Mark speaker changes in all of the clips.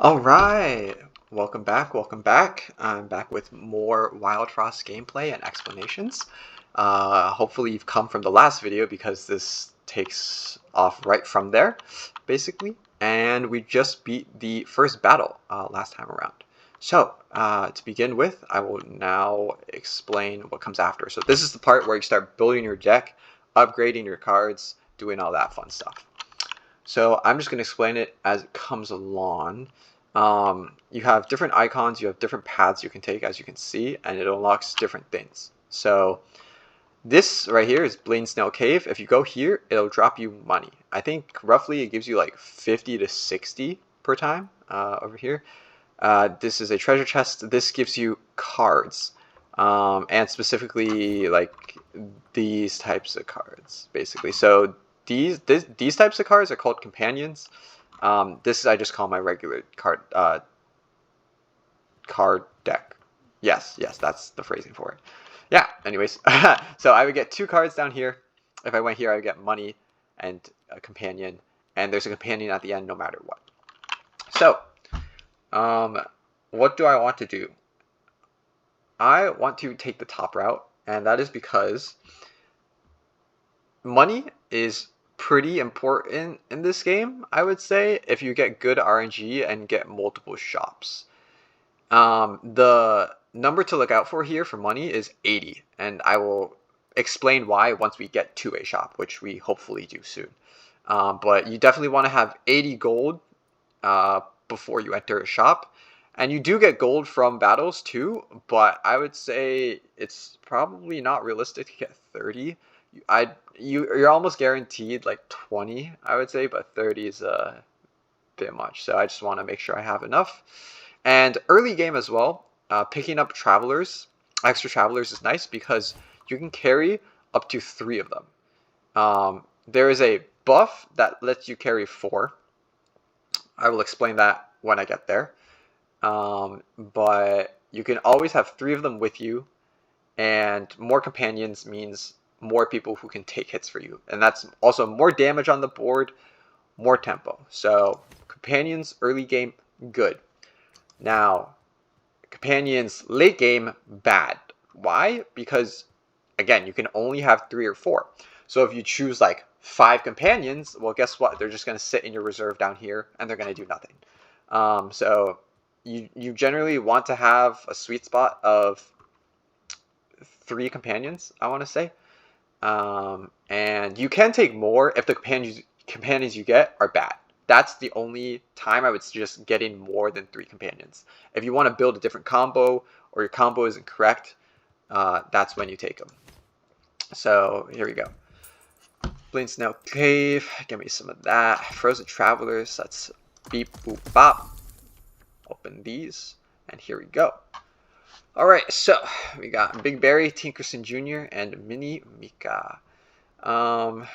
Speaker 1: All right, welcome back. Welcome back. I'm back with more Wildfrost gameplay and explanations. Hopefully, you've come from the last video because this takes off right from there, basically. And we just beat the first battle last time around. So, to begin with, I will now explain what comes after. So, this is the part where you start building your deck, upgrading your cards, doing all that fun stuff. So I'm just going to explain it as it comes along. You have different icons, you have different paths you can take, as you can see, and it unlocks different things. So this right here is Blaine Snail Cave. If you go here, it'll drop you money. I think roughly it gives you like 50 to 60 per time over here. This is a treasure chest. This gives you cards, and specifically like these types of cards, basically. So these types of cards are called companions. This is, I just call my regular card deck. Yes, that's the phrasing for it. Yeah, anyways. So I would get 2 cards down here. If I went here, I would get money and a companion. And there's a companion at the end no matter what. So, what do I want to do? I want to take the top route, and that is because money is pretty important in this game, I would say, if you get good RNG and get multiple shops. The number to look out for here for money is 80, and I will explain why once we get to a shop, which we hopefully do soon. But you definitely want to have 80 gold before you enter a shop. And you do get gold from battles too, but I would say it's probably not realistic to get 30. You're almost guaranteed like 20, I would say, but 30 is a bit much. So I just want to make sure I have enough. And early game as well, picking up extra travelers is nice because you can carry up to 3 of them. There is a buff that lets you carry 4. I will explain that when I get there. But you can always have 3 of them with you, and more companions means more people who can take hits for you, and that's also more damage on the board, more tempo. So companions early game, good. Now companions late game, bad. Why? Because again, you can only have 3 or 4. So if you choose like 5 companions, well, guess what? They're just going to sit in your reserve down here and they're going to do nothing. So you generally want to have a sweet spot of 3 companions, I want to say. And you can take more if the companions you get are bad. That's the only time I would suggest getting more than 3 companions. If you want to build a different combo or your combo isn't correct, that's when you take them. So here we go. Blaine Snail Cave, give me some of that. Frozen Travelers, let's beep boop bop. Open these, and here we go. Alright, so we got Big Barry, Tinkerson Jr., and Mini Mika. What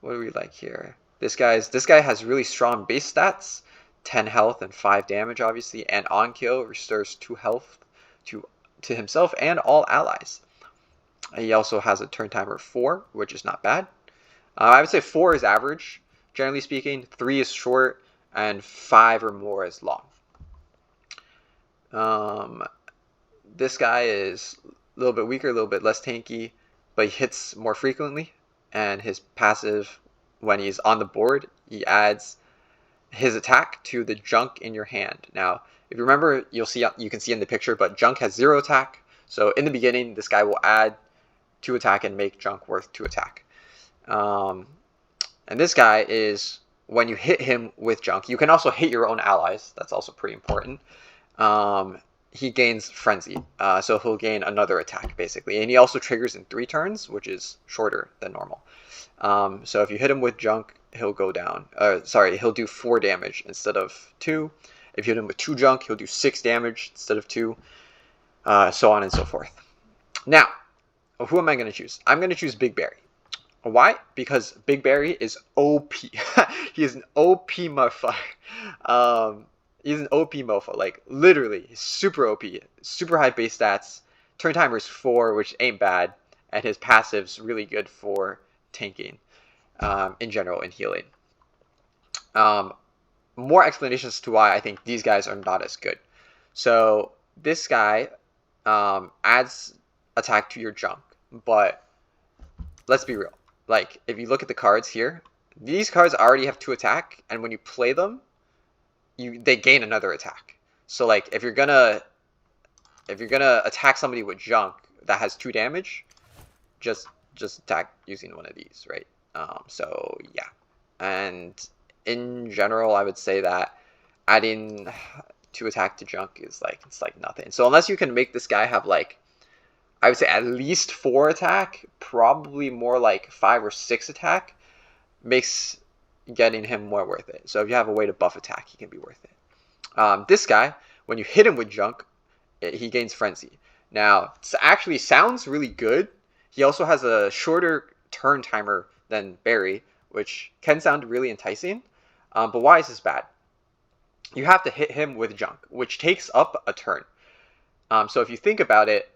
Speaker 1: do we like here? This guy has really strong base stats, 10 health and 5 damage, obviously, and on kill restores 2 health to himself and all allies. He also has a turn timer of 4, which is not bad. I would say 4 is average, generally speaking. 3 is short, and 5 or more is long. This guy is a little bit weaker, a little bit less tanky, but he hits more frequently, and his passive, when he's on the board, he adds his attack to the junk in your hand. Now, if you remember, you can see in the picture, but junk has 0 attack, so in the beginning, this guy will add 2 attack and make junk worth 2 attack. And this guy is, when you hit him with junk, you can also hit your own allies. That's also pretty important. He gains frenzy, so he'll gain another attack basically, and he also triggers in 3 turns, which is shorter than normal. So if you hit him with junk, he'll go down. He'll do 4 damage instead of 2. If you hit him with 2 junk, he'll do 6 damage instead of 2, so on and so forth. Now, who am I going to choose? I'm going to choose Big Barry. Why? Because Big Barry is OP. He is an OP motherfucker. He's an OP mofo. Like, literally, he's super OP. Super high base stats. Turn timer is 4, which ain't bad. And his passive's really good for tanking in general and healing. more explanations to why I think these guys are not as good. So this guy adds attack to your junk, but let's be real. Like, if you look at the cards here, these cards already have 2 attack, and when you play them, they gain another attack. So like, if you're gonna attack somebody with junk that has 2 damage, just attack using one of these, right? So yeah, and in general, I would say that adding 2 attack to junk is like, it's like nothing. So unless you can make this guy have like, I would say at least 4 attack, probably more like 5 or 6 attack, makes getting him more worth it. So if you have a way to buff attack, he can be worth it. This guy, when you hit him with junk, he gains frenzy. Now, it actually sounds really good. He also has a shorter turn timer than Barry, which can sound really enticing. But why is this bad? You have to hit him with junk, which takes up a turn. So if you think about it,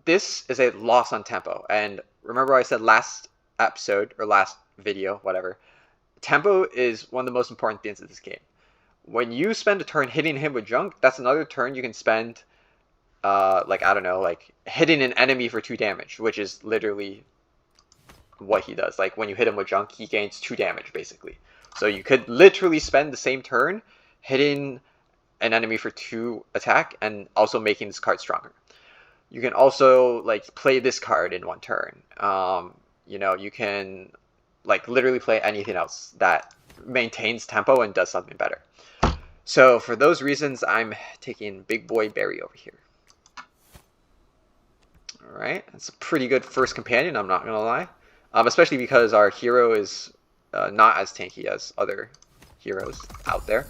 Speaker 1: this is a loss on tempo. And remember I said last episode, or last video, whatever, tempo is one of the most important things in this game. When you spend a turn hitting him with junk, that's another turn you can spend, like, I don't know, like, hitting an enemy for 2 damage, which is literally what he does. Like, when you hit him with junk, he gains 2 damage, basically. So you could literally spend the same turn hitting an enemy for 2 attack and also making this card stronger. You can also like play this card in 1 turn. You know, you can like literally play anything else that maintains tempo and does something better. So for those reasons, I'm taking Big Boy Barry over here. All right, that's a pretty good first companion, I'm not gonna lie. Especially because our hero is not as tanky as other heroes out there.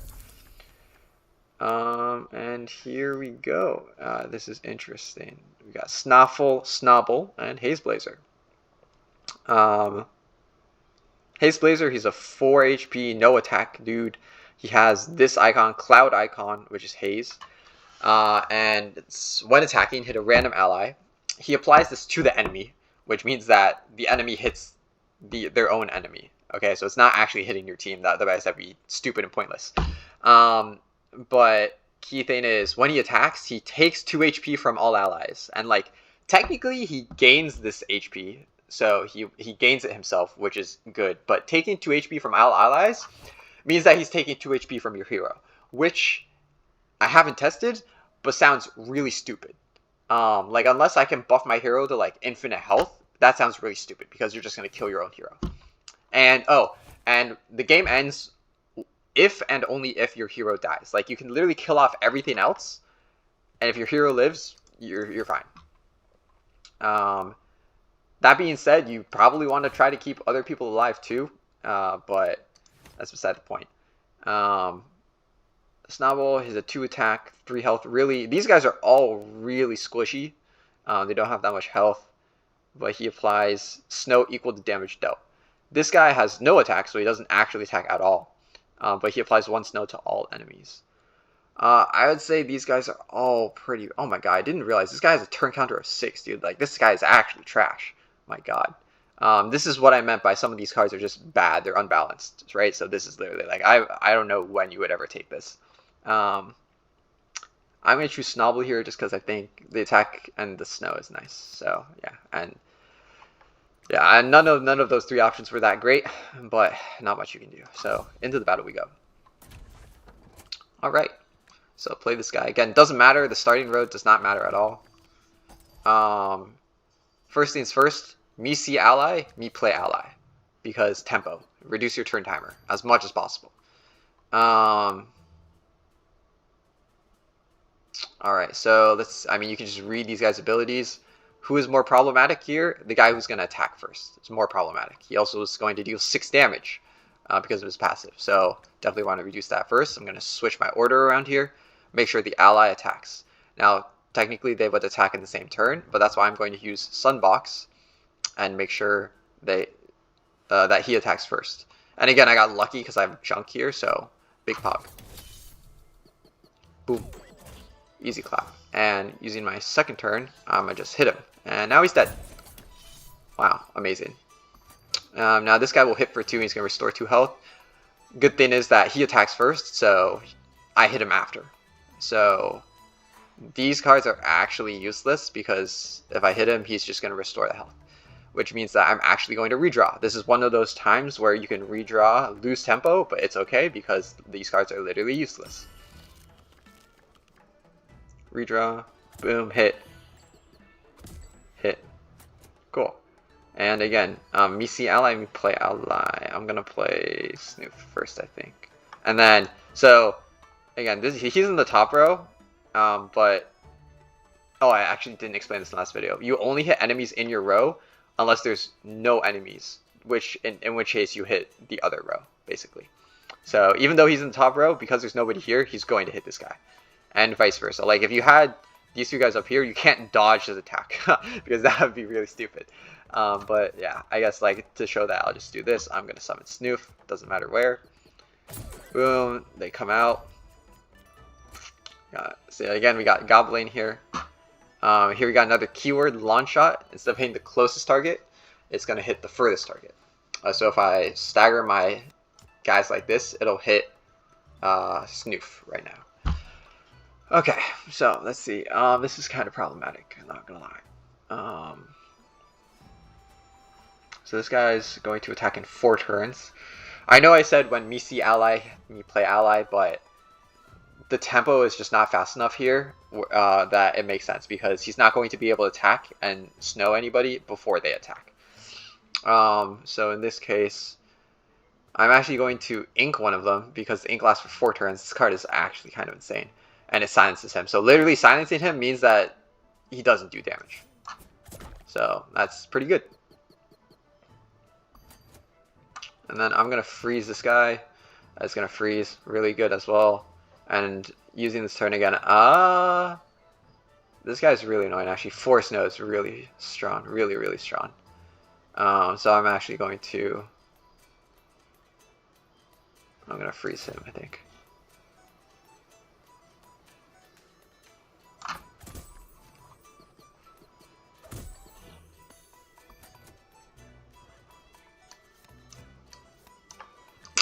Speaker 1: And here we go. This is interesting. We got Snoffle, Snobble, and Hazeblazer. Hazeblazer, he's a 4 HP, no attack dude. He has this icon, Cloud icon, which is Haze. And when attacking, hit a random ally. He applies this to the enemy, which means that the enemy hits their own enemy. Okay, so it's not actually hitting your team. Otherwise, that'd be stupid and pointless. But key thing is, when he attacks, he takes 2 HP from all allies. And like, technically, he gains this HP. So he gains it himself, which is good. But taking 2 HP from all allies means that he's taking 2 HP from your hero, which I haven't tested, but sounds really stupid. Like, unless I can buff my hero to like infinite health, that sounds really stupid because you're just going to kill your own hero. And and the game ends if and only if your hero dies. Like, you can literally kill off everything else, and if your hero lives, you're fine. That being said, you probably want to try to keep other people alive too, but that's beside the point. Snobble is a 2 attack, 3 health. Really, these guys are all really squishy. They don't have that much health, but he applies snow equal to damage dealt. This guy has no attack, so he doesn't actually attack at all. But he applies 1 snow to all enemies. I would say these guys are all pretty... Oh my god, I didn't realize. This guy has a turn counter of 6, dude. Like, this guy is actually trash. My god. This is what I meant by some of these cards are just bad. They're unbalanced, right? So this is literally, like, I don't know when you would ever take this. I'm going to choose Snobble here just because I think the attack and the snow is nice. So, yeah. And none of those 3 options were that great, but not much you can do. So into the battle we go. All right. So play this guy again. Doesn't matter. The starting road does not matter at all. First things first. Me see ally. Me play ally, because tempo. Reduce your turn timer as much as possible. All right. So let's. I mean, you can just read these guys' abilities. Who is more problematic here? The guy who's going to attack first. It's more problematic. He also is going to deal 6 damage because of his passive. So definitely want to reduce that first. I'm going to switch my order around here. Make sure the ally attacks. Now, technically they would attack in the same turn, but that's why I'm going to use Sunbox and make sure that he attacks first. And again, I got lucky because I have junk here, so big pog. Boom. Easy clap. And using my second turn, I just hit him. And now he's dead. Wow, amazing. Now this guy will hit for 2, and he's going to restore 2 health. Good thing is that he attacks first, so I hit him after. So these cards are actually useless because if I hit him, he's just going to restore the health, which means that I'm actually going to redraw. This is one of those times where you can redraw, lose tempo, but it's okay because these cards are literally useless. Redraw, boom, hit, hit, cool. And again, me see ally, me play ally. I'm gonna play Snoof first, I think. And then, so, again, he's in the top row, but, oh, I actually didn't explain this in the last video. You only hit enemies in your row unless there's no enemies, which in which case you hit the other row, basically. So even though he's in the top row, because there's nobody here, he's going to hit this guy. And vice versa. Like, if you had these two guys up here, you can't dodge his attack, because that would be really stupid. But yeah, I guess, like, to show that, I'll just do this. I'm going to summon Snoof, doesn't matter where. Boom, they come out. So again, we got Goblin here. Here we got another keyword, launch shot. Instead of hitting the closest target, it's going to hit the furthest target. So if I stagger my guys like this, it'll hit Snoof right now. Okay, so let's see. This is kind of problematic, I'm not going to lie. So this guy's going to attack in 4 turns. I know I said when me see ally, me play ally, but the tempo is just not fast enough here that it makes sense, because he's not going to be able to attack and snow anybody before they attack. So in this case, I'm actually going to ink one of them, because the ink lasts for 4 turns. This card is actually kind of insane, and it silences him. So literally silencing him means that he doesn't do damage. So that's pretty good. And then I'm going to freeze this guy. That's going to freeze really good as well. And using this turn again, this guy's really annoying actually. 4 snow is really strong, really strong. So I'm actually going to, I'm going to freeze him, I think.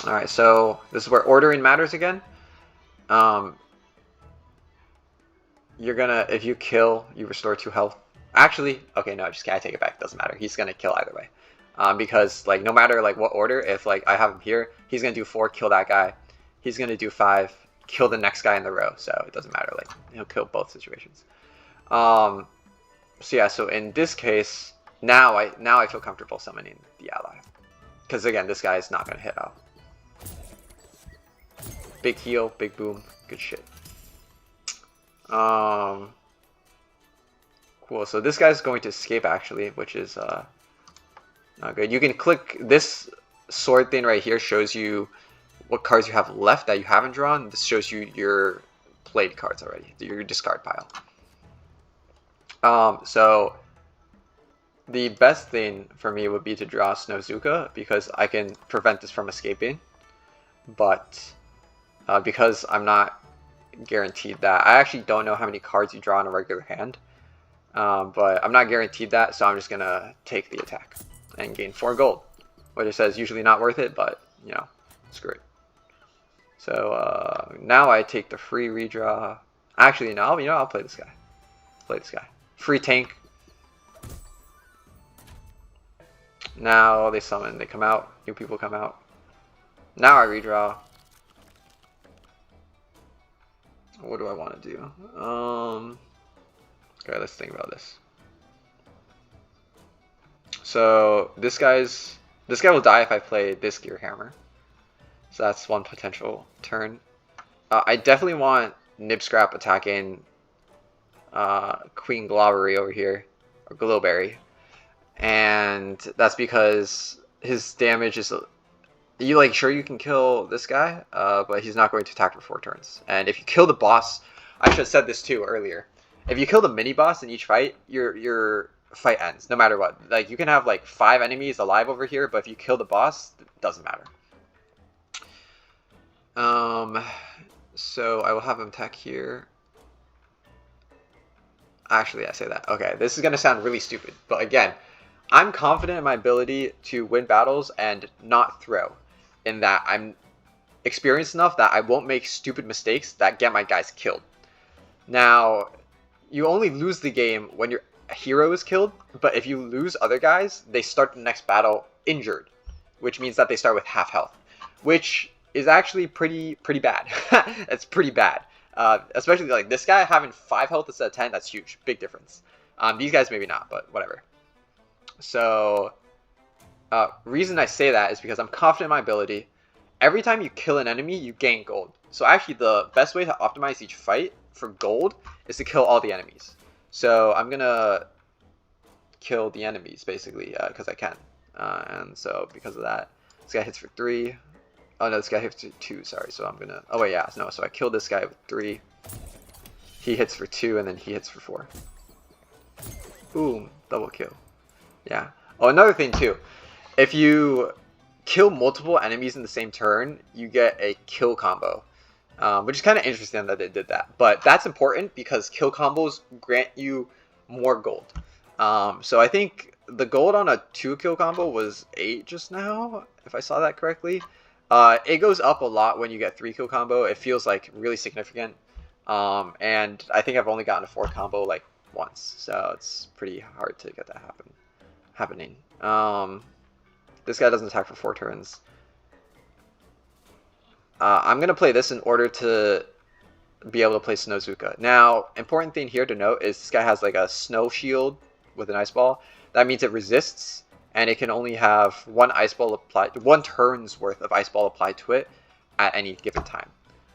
Speaker 1: Alright, so this is where ordering matters again. You're gonna, if you kill, you restore 2 health. Actually, okay, no, just kidding, I take it back, doesn't matter. He's gonna kill either way. Because, like, no matter, like, what order, if, like, I have him here, he's gonna do 4, kill that guy. He's gonna do 5, kill the next guy in the row, so it doesn't matter, like, he'll kill both situations. So yeah, so in this case, now I feel comfortable summoning the ally. Because, again, this guy is not gonna hit out. Big heal, big boom, good shit. Cool, so this guy's going to escape actually, which is not good. You can click this sword thing right here, shows you what cards you have left that you haven't drawn. This shows you your played cards already, your discard pile. So the best thing for me would be to draw Snowzuka, because I can prevent this from escaping. But because I'm not guaranteed that. I actually don't know how many cards you draw in a regular hand. But I'm not guaranteed that, so I'm just going to take the attack and gain 4 gold. Which it says usually not worth it, but, you know, screw it. So now I take the free redraw. Actually, no, you know, I'll play this guy. Play this guy. Free tank. Now they summon, they come out, new people come out. Now I redraw. What do I want to do? Okay, let's think about this. So this guy will die if I play this Gear Hammer. So that's one potential turn. I definitely want Nib Scrap attacking Queen Globbery over here, or Glowberry, and that's because his damage is. You like sure you can kill this guy, but he's not going to attack for 4 turns. And if you kill the boss, I should have said this too earlier. If you kill the mini boss in each fight, your fight ends no matter what. Like you can have like 5 enemies alive over here, but if you kill the boss, it doesn't matter. So I will have him attack here. Actually, I say that. Okay, this is gonna sound really stupid, but again, I'm confident in my ability to win battles and not throw. In that experienced enough that I won't make stupid mistakes that get my guys killed. Now, you only lose the game when your hero is killed, but if you lose other guys, they start the next battle injured, which means that they start with half health, which is actually pretty bad. It's pretty bad. Especially like this guy having 5 health instead of 10, that's huge. Big difference. These guys maybe not, but whatever. So, reason I say that is because I'm confident in my ability. Every time you kill an enemy, you gain gold. So actually the best way to optimize each fight for gold is to kill all the enemies. So I'm going to kill the enemies basically because I can. And so because of that, this guy hits for 3. Oh no, this guy hits for 2, sorry. So I'm going to, oh wait, yeah, no, so I killed this guy with 3. He hits for 2 and then he hits for 4. Boom, double kill. Yeah. Oh, another thing too. If you kill multiple enemies in the same turn, you get a kill combo, which is kind of interesting that they did that. But that's important because kill combos grant you more gold. So I think the gold on a 2 kill combo was 8 just now, if I saw that correctly. It goes up a lot when you get 3 kill combo. It feels like really significant. And I think I've only gotten a 4 combo like once, so it's pretty hard to get that happening. This guy doesn't attack for 4 turns. I'm going to play this in order to be able to play Snowzuka. Now, important thing here to note is this guy has like a snow shield with an ice ball. That means it resists, and it can only have 1 ice ball applied, 1 turn's worth of ice ball applied to it at any given time.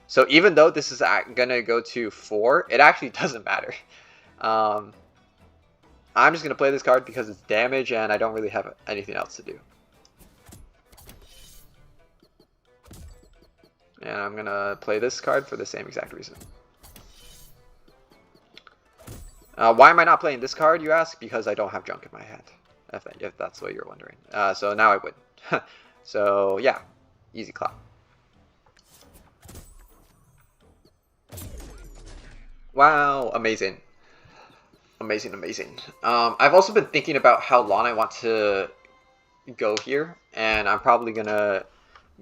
Speaker 1: So even though this is going to go to 4, it actually doesn't matter. I'm just going to play this card because it's damage and I don't really have anything else to do. And I'm going to play this card for the same exact reason. Why am I not playing this card, you ask? Because I don't have junk in my hand, if that's what you're wondering. So now I win. So yeah, easy clap. Wow, amazing. Amazing, amazing. I've also been thinking about how long I want to go here, and I'm probably going to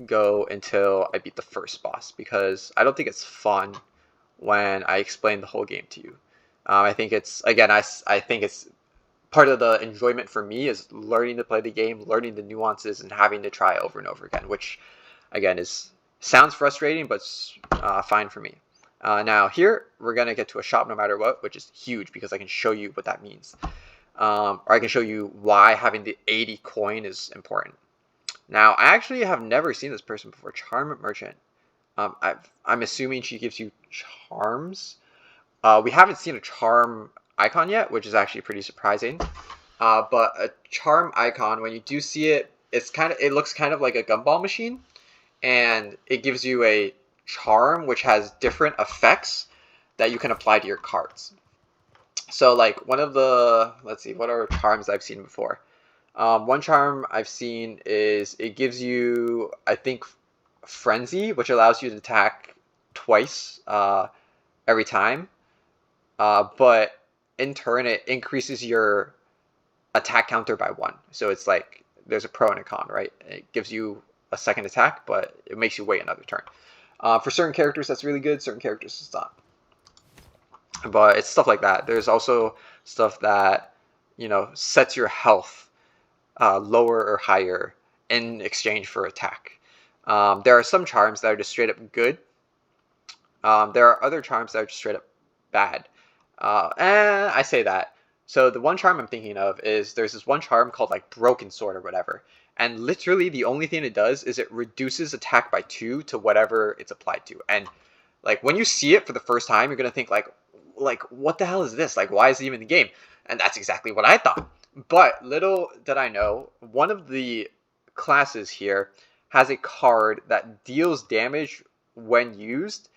Speaker 1: go until I beat the first boss, because I don't think it's fun when I explain the whole game to you. I think it's, again, I think it's part of the enjoyment for me is learning to play the game, learning the nuances, and having to try over and over again, which, again, sounds frustrating, but it's fine for me. Now here, we're going to get to a shop no matter what, which is huge because I can show you what that means. Or I can show you why having the 80 coin is important. Now, I actually have never seen this person before. Charm Merchant. I'm assuming she gives you charms. We haven't seen a charm icon yet, which is actually pretty surprising. But a charm icon, when you do see it, it looks kind of like a gumball machine, and it gives you a charm which has different effects that you can apply to your cards. So like one of the, let's see, what are charms I've seen before? One charm I've seen is it gives you, I think, Frenzy, which allows you to attack twice every time. But in turn, it increases your attack counter by 1. So it's like there's a pro and a con, right? It gives you a second attack, but it makes you wait another turn. For certain characters, that's really good. Certain characters, it's not. But it's stuff like that. There's also stuff that, sets your health lower or higher in exchange for attack. There are some charms that are just straight up good. There are other charms that are just straight up bad. I say that. So the one charm I'm thinking of is there's this one charm called like Broken Sword or whatever. And literally the only thing it does is it reduces attack by 2 to whatever it's applied to. And like when you see it for the first time, you're going to think like what the hell is this? Like, why is it even in the game? And that's exactly what I thought. But little did I know, one of the classes here has a card that deals damage when used,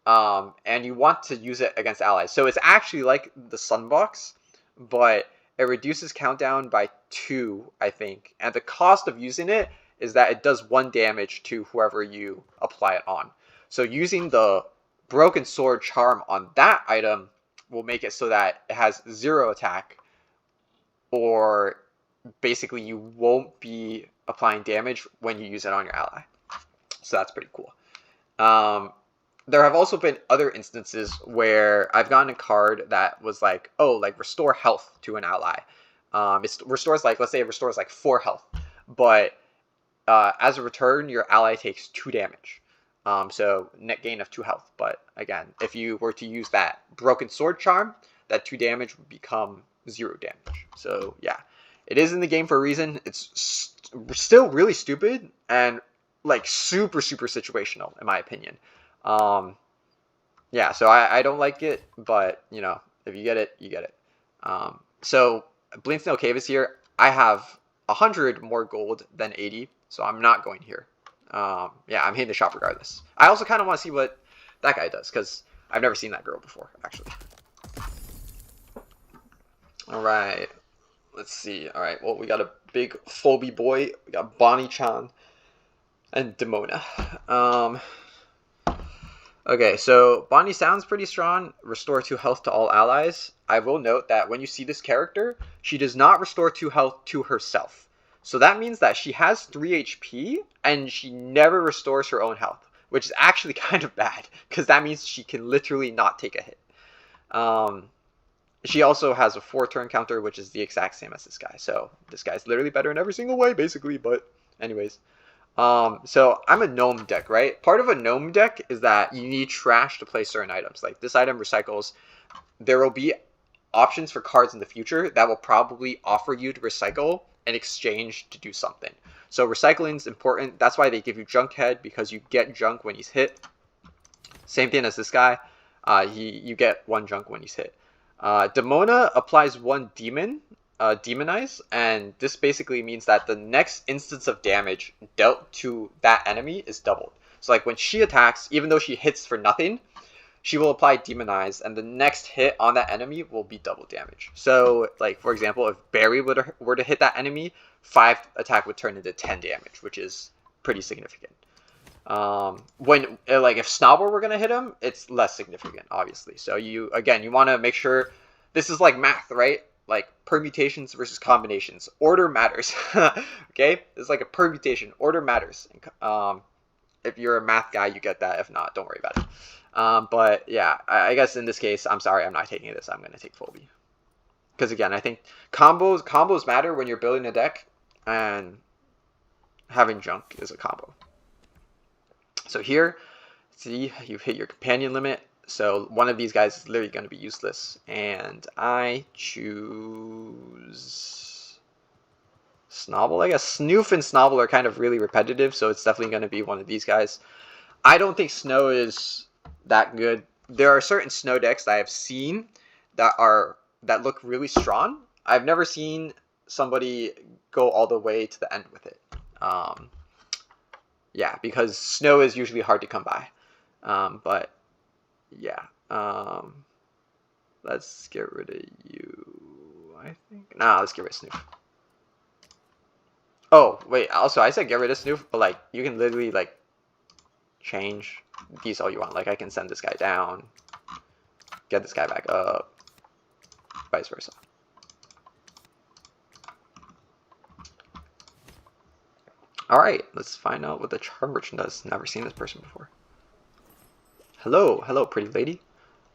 Speaker 1: and you want to use it against allies. So it's actually like the Sunbox, but it reduces countdown by 2, I think. And the cost of using it is that it does 1 damage to whoever you apply it on. So using the Broken Sword charm on that item will make it so that it has 0 attack, or basically you won't be applying damage when you use it on your ally. So that's pretty cool. Um, there have also been other instances where I've gotten a card that was like, oh, like restore health to an ally. It restores like, let's say it restores like 4 health, but as a return, your ally takes 2 damage. So net gain of 2 health. But again, if you were to use that broken sword charm, that 2 damage would become 0 damage. So yeah, it is in the game for a reason. It's still really stupid and like super situational in my opinion. Um, yeah, so I don't like it, but you know, if you get it, you get it. So Blinksnail Cave is here. I have 100 more gold than 80, so I'm not going here. Yeah, I'm hitting the shop regardless. I also kind of want to see what that guy does, because I've never seen that girl before, actually. Alright, let's see. Alright, well, we got a big Phoebe boy. We got Bonnie-chan and Demona. Okay, so Bonnie sounds pretty strong. Restore 2 health to all allies. I will note that when you see this character, she does not restore 2 health to herself. So that means that she has 3 HP, and she never restores her own health, which is actually kind of bad, because that means she can literally not take a hit. She also has a 4-turn counter, which is the exact same as this guy. So this guy's literally better in every single way, basically, but anyways. So I'm a gnome deck, right? Part of a gnome deck is that you need trash to play certain items. Like this item recycles. There will be options for cards in the future that will probably offer you to recycle in exchange to do something. So recycling is important. That's why they give you Junkhead, because you get junk when he's hit. Same thing as this guy. You get 1 junk when he's hit. Demona applies 1 demon. Demonize, and this basically means that the next instance of damage dealt to that enemy is doubled. So like when she attacks, even though she hits for nothing, she will apply Demonize, and the next hit on that enemy will be double damage. So like for example, if Barry were to hit that enemy, 5 attack would turn into 10 damage, which is pretty significant. When like if Snobble were gonna hit him, it's less significant, obviously. So you want to make sure this is like math, right? Like permutations versus combinations. Order matters. Okay? It's like a permutation. Order matters. If you're a math guy, you get that. If not, don't worry about it. But yeah, I guess in this case, I'm sorry, I'm not taking this. I'm going to take Phoebe. Because again, I think combos matter when you're building a deck, and having junk is a combo. So here, see, you've hit your companion limit. So one of these guys is literally going to be useless. And I choose Snobble, I guess. Snoof and Snobble are kind of really repetitive, so it's definitely going to be one of these guys. I don't think Snow is that good. There are certain Snow decks that I have seen that look really strong. I've never seen somebody go all the way to the end with it. Yeah, because Snow is usually hard to come by. But yeah, let's get rid of you, I think. Nah, let's get rid of Snoof. Oh, wait, also, I said get rid of Snoof, but, like, you can literally, like, change these all you want. Like, I can send this guy down, get this guy back up, vice versa. Alright, let's find out what the charm merchant does. Never seen this person before. Hello, pretty lady.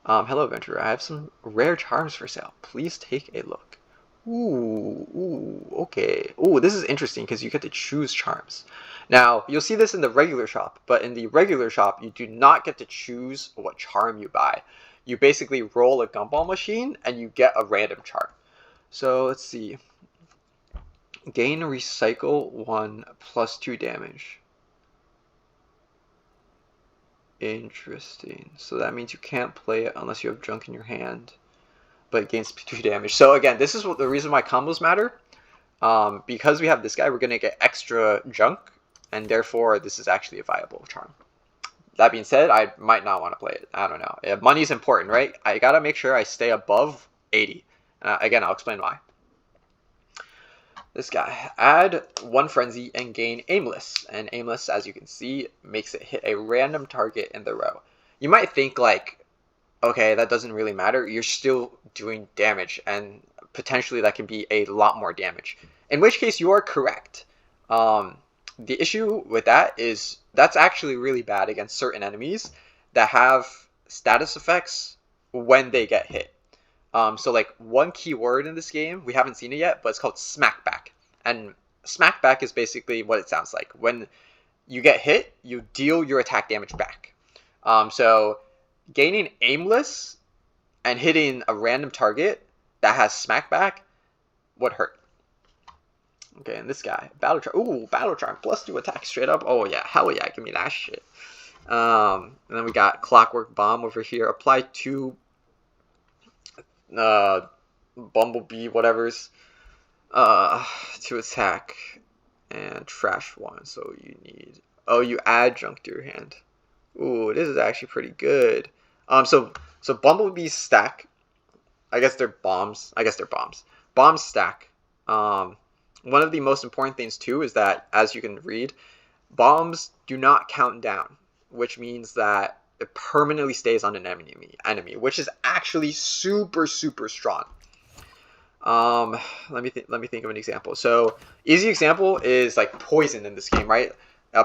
Speaker 1: Hello, adventurer. I have some rare charms for sale. Please take a look. Ooh, okay. Ooh, this is interesting because you get to choose charms. Now, you'll see this in the regular shop, but in the regular shop, you do not get to choose what charm you buy. You basically roll a gumball machine and you get a random charm. So, let's see. Gain recycle 1 plus 2 damage. Interesting. So that means you can't play it unless you have junk in your hand, but it gains 2 damage. So again, this is the reason why combos matter. Because we have this guy, we're going to get extra junk, and therefore this is actually a viable charm. That being said, I might not want to play it. I don't know. Money's important, right? I got to make sure I stay above 80. Again, I'll explain why. This guy, add 1 frenzy and gain aimless. And aimless, as you can see, makes it hit a random target in the row. You might think like, okay, that doesn't really matter. You're still doing damage, and potentially that can be a lot more damage. In which case, you are correct. The issue with that is that's actually really bad against certain enemies that have status effects when they get hit. So like one key word in this game, we haven't seen it yet, but it's called smackback. And smackback is basically what it sounds like. When you get hit, you deal your attack damage back. So gaining aimless and hitting a random target that has smackback would hurt. Okay, and this guy, Battle Charm. Ooh, Battle Charm, +2 attack straight up. Oh yeah, hell yeah, give me that shit. And then we got Clockwork Bomb over here. Apply 2 Bumblebee whatevers to attack and trash 1. So you need, oh, you add junk to your hand. Ooh, this is actually pretty good. So Bumblebees stack. I guess they're bombs. Bombs stack. One of the most important things too is that, as you can read, bombs do not count down, which means that it permanently stays on an enemy, which is actually super strong. Let me think of an example. So easy example is like poison in this game, right?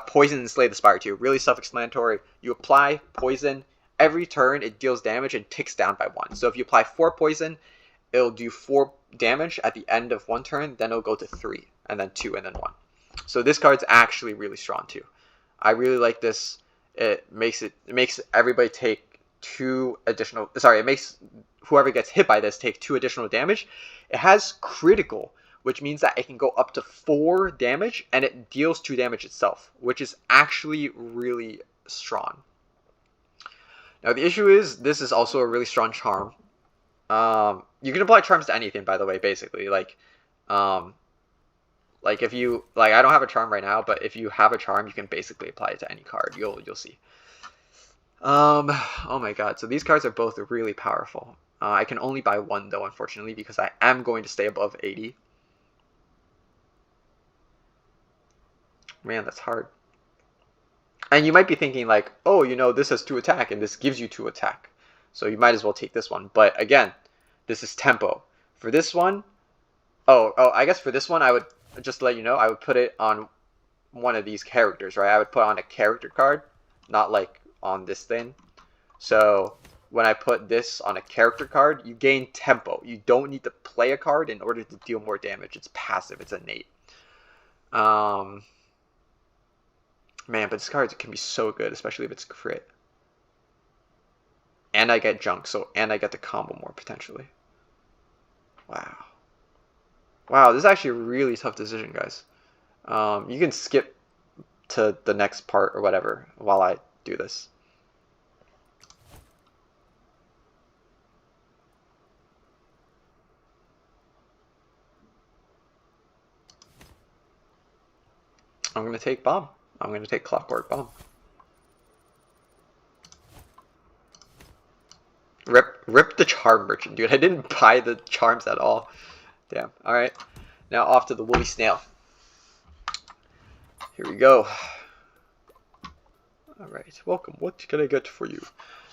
Speaker 1: Poison and Slay the Spire 2, really self-explanatory. You apply poison every turn, it deals damage and ticks down by 1. So if you apply 4 poison, it'll do 4 damage at the end of 1 turn, then it'll go to 3, and then 2, and then 1. So this card's actually really strong too. I really like this. It makes everybody take 2 additional. Sorry, it makes whoever gets hit by this take 2 additional damage. It has critical, which means that it can go up to 4 damage, and it deals 2 damage itself, which is actually really strong. Now the issue is this is also a really strong charm. You can apply charms to anything, by the way, basically. Like if you, like, I don't have a charm right now, but if you have a charm, you can basically apply it to any card. You'll see. Oh my god, so these cards are both really powerful. I can only buy 1 though, unfortunately, because I am going to stay above 80. Man, that's hard. And you might be thinking like, oh, you know, this has 2 attack and this gives you 2 attack, so you might as well take this one. But again, this is tempo. For this one, I guess for this one, I would just let you know, I would put it on one of these characters, right? I would put on a character card, not like on this thing. So when I put this on a character card, you gain tempo. You don't need to play a card in order to deal more damage. It's passive. It's innate. Man, but this card can be so good, especially if it's crit. And I get junk, and I get the combo more potentially. Wow. Wow, this is actually a really tough decision, guys. You can skip to the next part or whatever while I do this. I'm going to take Bomb. I'm going to take Clockwork Bomb. Rip the Charm Merchant, dude. I didn't buy the charms at all. Damn. Alright. Now off to the Woolly Snail. Here we go. Alright. Welcome. What can I get for you?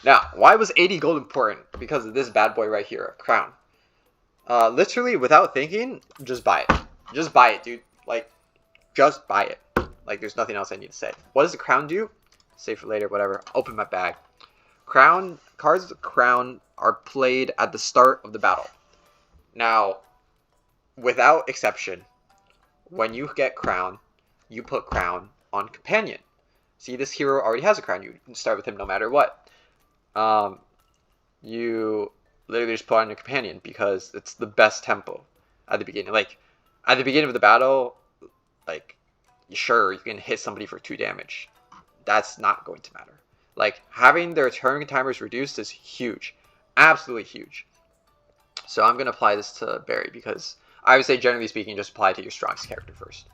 Speaker 1: Now, why was 80 gold important? Because of this bad boy right here. A crown. Literally, without thinking, just buy it. Just buy it, dude. Like, just buy it. Like, there's nothing else I need to say. What does the crown do? Save for later, whatever. Open my bag. Cards with crown are played at the start of the battle. Now, without exception, when you get crown, you put crown on companion. See, this hero already has a crown. You can start with him no matter what. You literally just put on your companion because it's the best tempo at the beginning. Like, at the beginning of the battle, like, sure, you can hit somebody for 2 damage. That's not going to matter. Like, having their turn timers reduced is huge. Absolutely huge. So I'm going to apply this to Barry because I would say, generally speaking, just apply it to your strongest character first.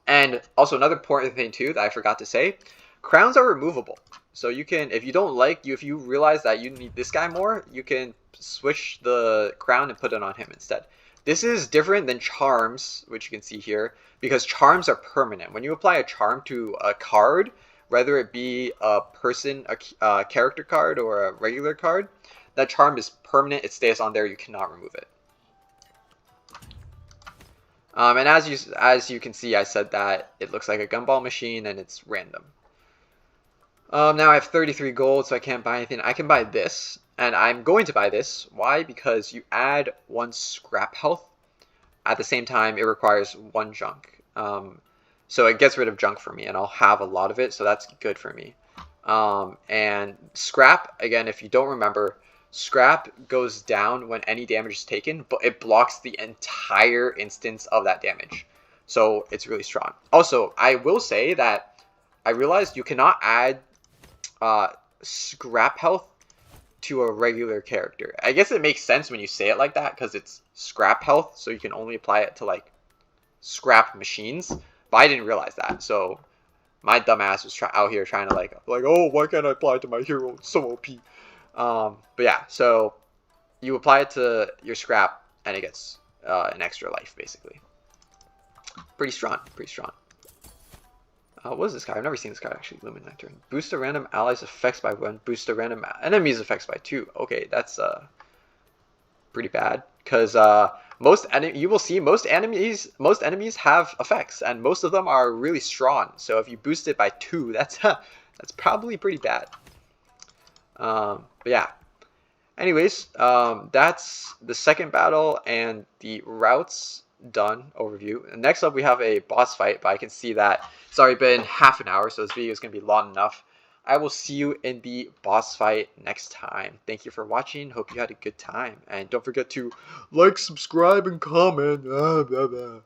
Speaker 1: And also another important thing too that I forgot to say, crowns are removable. So you can, if you realize that you need this guy more, you can switch the crown and put it on him instead. This is different than charms, which you can see here, because charms are permanent. When you apply a charm to a card, whether it be a person, a character card, or a regular card, that charm is permanent. It stays on there. You cannot remove it. And as you can see, I said that it looks like a gumball machine and it's random. Now I have 33 gold, so I can't buy anything. I can buy this, and I'm going to buy this. Why? Because you add 1 scrap health. At the same time, it requires 1 junk. So it gets rid of junk for me, and I'll have a lot of it, so that's good for me. And scrap, again, if you don't remember, scrap goes down when any damage is taken, but it blocks the entire instance of that damage. So it's really strong. Also, I will say that I realized you cannot add scrap health to a regular character. I guess it makes sense when you say it like that because it's scrap health, so you can only apply it to like scrap machines. But I didn't realize that, so my dumbass was out here trying to like, oh, why can't I apply it to my hero? It's so OP. But yeah, so you apply it to your scrap, and it gets an extra life, basically. Pretty strong, pretty strong. What is this guy? I've never seen this guy actually. Luminectar. Boost a random allies effects by 1. Boost a random enemies effects by 2. Okay, that's pretty bad. Because you will see most enemies have effects, and most of them are really strong. So if you boost it by 2, that's probably pretty bad. But yeah. Anyways, that's the second battle and the routes done overview. And next up we have a boss fight, but I can see that it's already been half an hour, so this video is going to be long enough. I will see you in the boss fight next time. Thank you for watching. Hope you had a good time, and don't forget to like, subscribe, and comment. Blah, blah, blah.